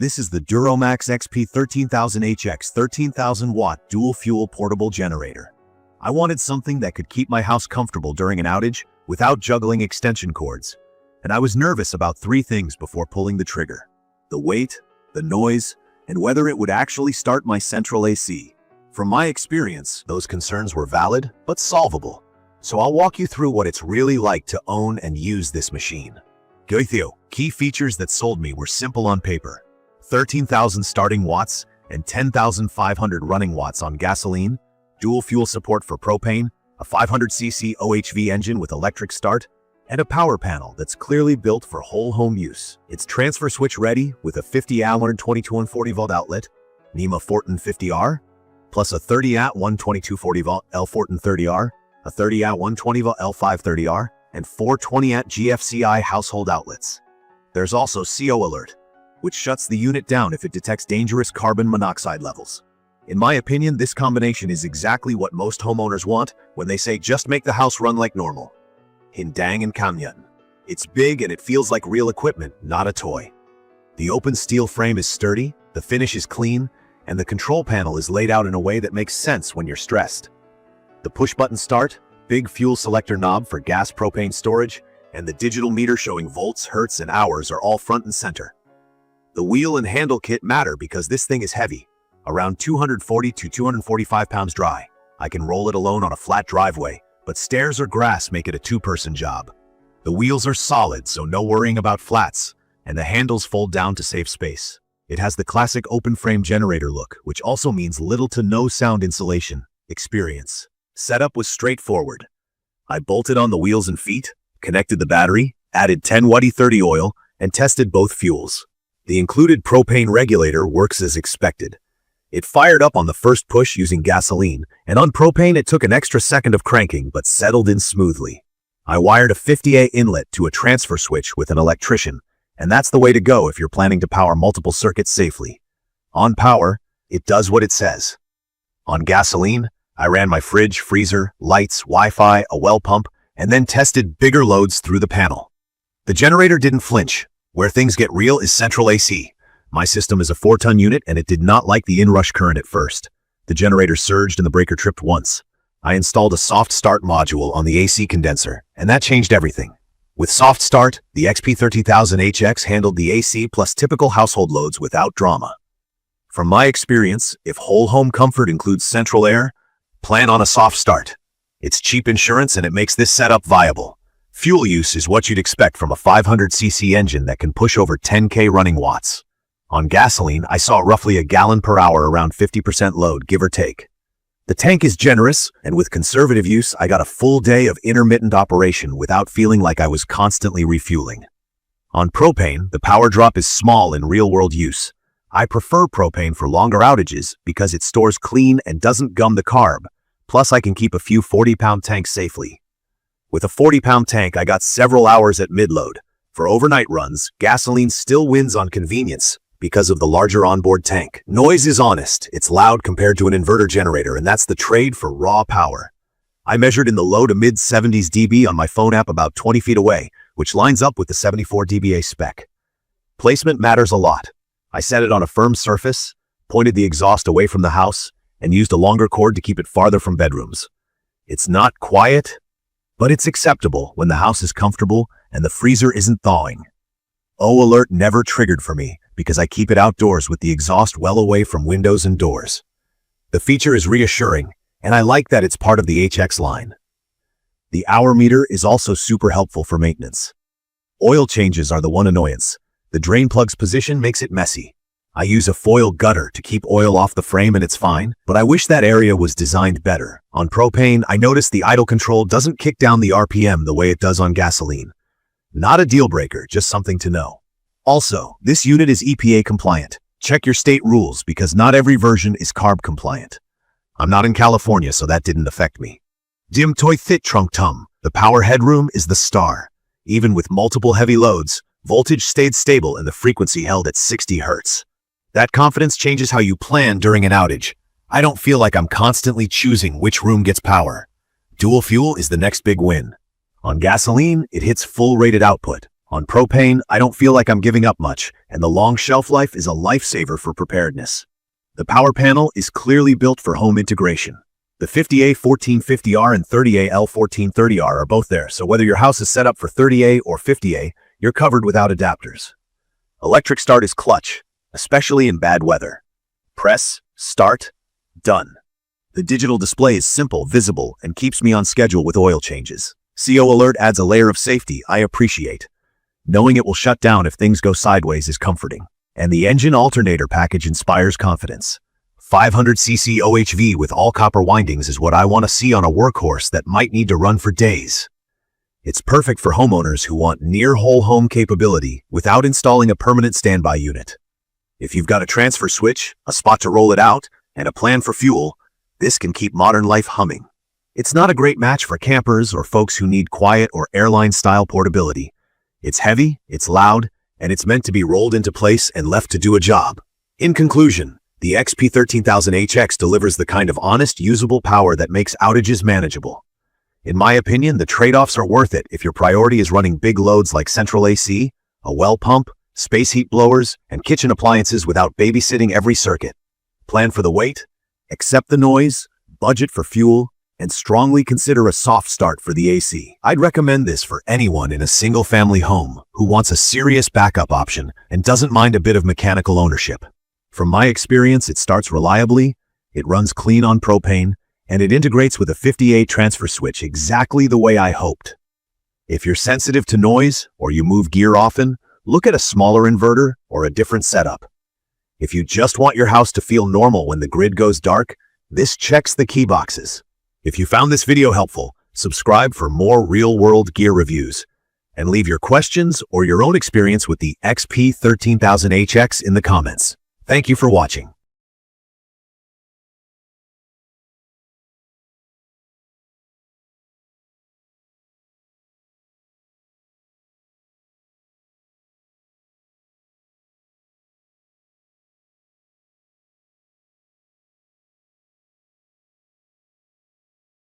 This is the DuroMax XP13000HX 13,000-watt dual-fuel portable generator. I wanted something that could keep my house comfortable during an outage without juggling extension cords. And I was nervous about three things before pulling the trigger: the weight, the noise, and whether it would actually start my central AC. From my experience, those concerns were valid but solvable. So I'll walk you through what it's really like to own and use this machine. Key features that sold me were simple on paper: 13,000 starting watts and 10,500 running watts on gasoline, dual fuel support for propane, a 500cc OHV engine with electric start, and a power panel that's clearly built for whole home use. It's transfer switch ready with a 50A 2240V outlet, NEMA Fortin 50R, plus a 30A 12240V L Fortin 30R, a 30A 120V L530R, and 420A GFCI household outlets. There's also CO alert, which shuts the unit down if it detects dangerous carbon monoxide levels. In my opinion, this combination is exactly what most homeowners want when they say just make the house run like normal. Hindang and Kamyun. It's big and it feels like real equipment, not a toy. The open steel frame is sturdy, the finish is clean, and the control panel is laid out in a way that makes sense when you're stressed. The push-button start, big fuel selector knob for gas propane storage, and the digital meter showing volts, hertz, and hours are all front and center. The wheel and handle kit matter because this thing is heavy, around 240 to 245 pounds dry. I can roll it alone on a flat driveway, but stairs or grass make it a two-person job. The wheels are solid, so no worrying about flats, and the handles fold down to save space. It has the classic open-frame generator look, which also means little to no sound insulation experience. Setup was straightforward. I bolted on the wheels and feet, connected the battery, added 10-watt E30 oil, and tested both fuels. The included propane regulator works as expected. It fired up on the first push using gasoline, and on propane it took an extra second of cranking but settled in smoothly. I wired a 50A inlet to a transfer switch with an electrician, and that's the way to go if you're planning to power multiple circuits safely. On power, it does what it says. On gasoline, I ran my fridge, freezer, lights, Wi-Fi, a well pump, and then tested bigger loads through the panel. The generator didn't flinch. Where things get real is central AC. My system is a 4-ton unit and it did not like the inrush current at first. The generator surged and the breaker tripped once. I installed a soft start module on the AC condenser, and that changed everything. With soft start, the XP13000HX handled the AC plus typical household loads without drama. From my experience, if whole home comfort includes central air, plan on a soft start. It's cheap insurance and it makes this setup viable. Fuel use is what you'd expect from a 500cc engine that can push over 10K running watts. On gasoline, I saw roughly a gallon per hour, around 50% load, give or take. The tank is generous, and with conservative use, I got a full day of intermittent operation without feeling like I was constantly refueling. On propane, the power drop is small in real-world use. I prefer propane for longer outages because it stores clean and doesn't gum the carb. Plus, I can keep a few 40-pound tanks safely. With a 40-pound tank, I got several hours at mid-load. For overnight runs, gasoline still wins on convenience because of the larger onboard tank. Noise is honest. It's loud compared to an inverter generator, and that's the trade for raw power. I measured in the low to mid-70s dB on my phone app about 20 feet away, which lines up with the 74 dBA spec. Placement matters a lot. I set it on a firm surface, pointed the exhaust away from the house, and used a longer cord to keep it farther from bedrooms. It's not quiet, but it's acceptable when the house is comfortable and the freezer isn't thawing. O alert never triggered for me because I keep it outdoors with the exhaust well away from windows and doors. The feature is reassuring, and I like that it's part of the HX line. The hour meter is also super helpful for maintenance. Oil changes are the one annoyance. The drain plug's position makes it messy. I use a foil gutter to keep oil off the frame and it's fine, but I wish that area was designed better. On propane, I noticed the idle control doesn't kick down the RPM the way it does on gasoline. Not a deal breaker, just something to know. Also, this unit is EPA compliant. Check your state rules because not every version is CARB compliant. I'm not in California, so that didn't affect me. Dim toy thit trunk tum. The power headroom is the star. Even with multiple heavy loads, voltage stayed stable and the frequency held at 60 Hz. That confidence changes how you plan during an outage. I don't feel like I'm constantly choosing which room gets power. Dual fuel is the next big win. On gasoline, it hits full rated output. On propane, I don't feel like I'm giving up much, and the long shelf life is a lifesaver for preparedness. The power panel is clearly built for home integration. The 50A 1450R and 30A L1430R are both there, so whether your house is set up for 30A or 50A, you're covered without adapters. Electric start is clutch, especially in bad weather. Press, start, done. The digital display is simple, visible, and keeps me on schedule with oil changes. CO Alert adds a layer of safety I appreciate. Knowing it will shut down if things go sideways is comforting. And the engine alternator package inspires confidence. 500cc OHV with all copper windings is what I want to see on a workhorse that might need to run for days. It's perfect for homeowners who want near whole home capability without installing a permanent standby unit. If you've got a transfer switch, a spot to roll it out, and a plan for fuel, this can keep modern life humming. It's not a great match for campers or folks who need quiet or airline-style portability. It's heavy, it's loud, and it's meant to be rolled into place and left to do a job. In conclusion, the XP13000HX delivers the kind of honest, usable power that makes outages manageable. In my opinion, the trade-offs are worth it if your priority is running big loads like central AC, a well pump, space heat blowers, and kitchen appliances without babysitting every circuit. Plan for the wait, accept the noise, budget for fuel, and strongly consider a soft start for the AC. I'd recommend this for anyone in a single-family home who wants a serious backup option and doesn't mind a bit of mechanical ownership. From my experience, it starts reliably, it runs clean on propane, and it integrates with a 50A transfer switch exactly the way I hoped. If you're sensitive to noise or you move gear often, look at a smaller inverter or a different setup. If you just want your house to feel normal when the grid goes dark, this checks the key boxes. If you found this video helpful, subscribe for more real-world gear reviews, and leave your questions or your own experience with the XP13000HX in the comments. Thank you for watching.